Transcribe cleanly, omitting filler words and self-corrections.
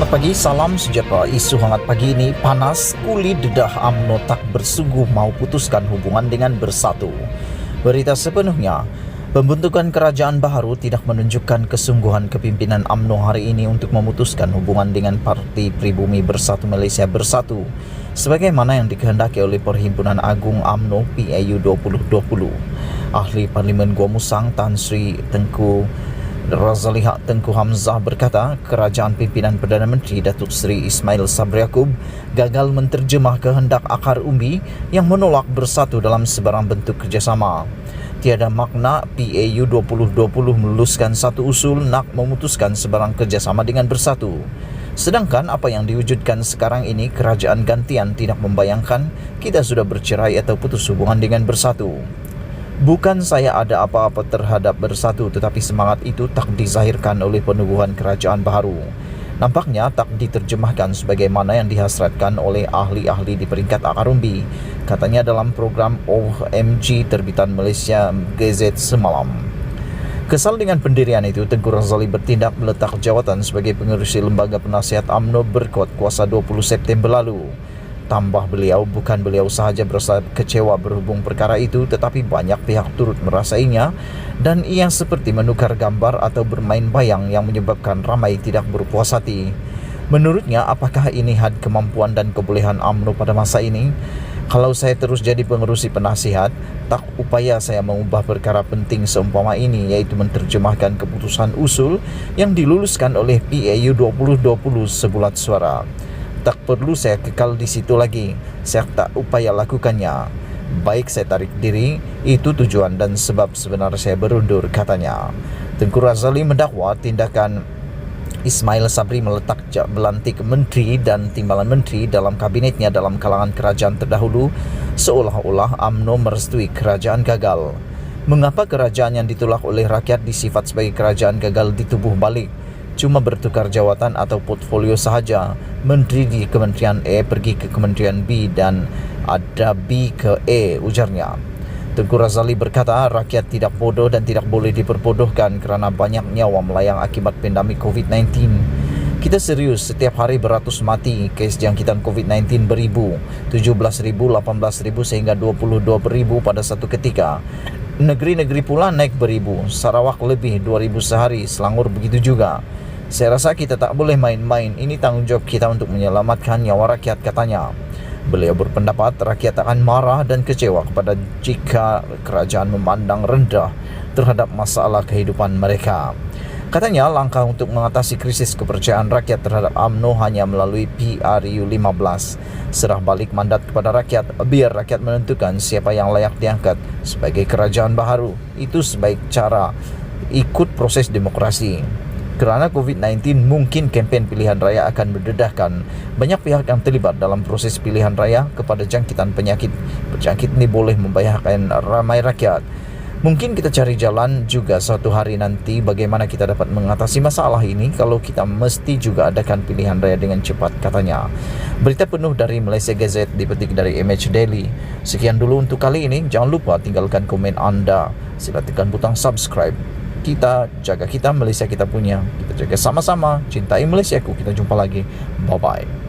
Selamat pagi, salam sejahtera. Isu hangat pagi ini, panas, kulit dedah UMNO tak bersungguh mau putuskan hubungan dengan Bersatu. Berita sepenuhnya, pembentukan kerajaan baru tidak menunjukkan kesungguhan kepimpinan UMNO hari ini untuk memutuskan hubungan dengan Parti Pribumi Bersatu Malaysia Bersatu, sebagaimana yang dikehendaki oleh Perhimpunan Agung UMNO PAU 2020. Ahli Parlimen Gua Musang Tan Sri Tengku Razaliha Tengku Hamzah berkata, kerajaan pimpinan Perdana Menteri Datuk Seri Ismail Sabri Yaakob gagal menterjemah kehendak akar umbi yang menolak bersatu dalam sebarang bentuk kerjasama. Tiada makna PAU 2020 meluluskan satu usul nak memutuskan sebarang kerjasama dengan Bersatu. Sedangkan apa yang diwujudkan sekarang ini, kerajaan gantian tidak membayangkan kita sudah bercerai atau putus hubungan dengan Bersatu. Bukan saya ada apa-apa terhadap Bersatu, tetapi semangat itu tak dizahirkan oleh penubuhan kerajaan baru. Nampaknya tak diterjemahkan sebagaimana yang dihasratkan oleh ahli-ahli di peringkat akar umbi, katanya dalam program OMG terbitan Malaysia Gazette semalam. Kesal dengan pendirian itu, Tengku Razali bertindak meletak jawatan sebagai pengerusi lembaga penasihat UMNO berkuat kuasa 20 September lalu. Tambah beliau, bukan beliau sahaja berasa kecewa berhubung perkara itu, tetapi banyak pihak turut merasainya dan ia seperti menukar gambar atau bermain bayang yang menyebabkan ramai tidak berpuas hati. Menurutnya, apakah ini had kemampuan dan kebolehan UMNO pada masa ini? Kalau saya terus jadi pengerusi penasihat, tak upaya saya mengubah perkara penting seumpama ini, iaitu menterjemahkan keputusan usul yang diluluskan oleh PAU 2020 sebulat suara. Tak perlu saya kekal di situ lagi. Saya tak upaya lakukannya. Baik saya tarik diri, itu tujuan dan sebab sebenar saya berundur, katanya. Tengku Razali mendakwa tindakan Ismail Sabri meletak belantik menteri dan timbalan menteri dalam kabinetnya dalam kalangan kerajaan terdahulu seolah-olah UMNO merestui kerajaan gagal. Mengapa kerajaan yang ditolak oleh rakyat disifat sebagai kerajaan gagal ditubuh balik? Cuma bertukar jawatan atau portfolio sahaja. Menteri di Kementerian A pergi ke Kementerian B dan ada B ke A, ujarnya. Tengku Razali berkata, rakyat tidak bodoh dan tidak boleh diperbodohkan kerana banyak nyawa melayang akibat pandemik COVID-19. Kita serius, setiap hari beratus mati, kes jangkitan COVID-19 beribu, 17,000, 18,000 sehingga 22,000 pada satu ketika. Negeri-negeri pula naik beribu, Sarawak lebih 2,000 sehari, Selangor begitu juga. Saya rasa kita tak boleh main-main, ini tanggungjawab kita untuk menyelamatkan nyawa rakyat, katanya. Beliau berpendapat rakyat akan marah dan kecewa kepada jika kerajaan memandang rendah terhadap masalah kehidupan mereka. Katanya langkah untuk mengatasi krisis kepercayaan rakyat terhadap UMNO hanya melalui PRU 15. Serah balik mandat kepada rakyat, biar rakyat menentukan siapa yang layak diangkat sebagai kerajaan baru. Itu sebaik cara ikut proses demokrasi. Kerana COVID-19, mungkin kempen pilihan raya akan berdedahkan. Banyak pihak yang terlibat dalam proses pilihan raya kepada jangkitan penyakit. Penyakit ini boleh membahayakan ramai rakyat. Mungkin kita cari jalan juga suatu hari nanti bagaimana kita dapat mengatasi masalah ini kalau kita mesti juga adakan pilihan raya dengan cepat, katanya. Berita penuh dari Malaysia Gazette dipetik dari MH Daily. Sekian dulu untuk kali ini. Jangan lupa tinggalkan komen anda. Sila tekan butang subscribe. Kita jaga kita, Malaysia kita punya. Kita jaga sama-sama. Cintai Malaysiaku. Kita jumpa lagi. Bye-bye.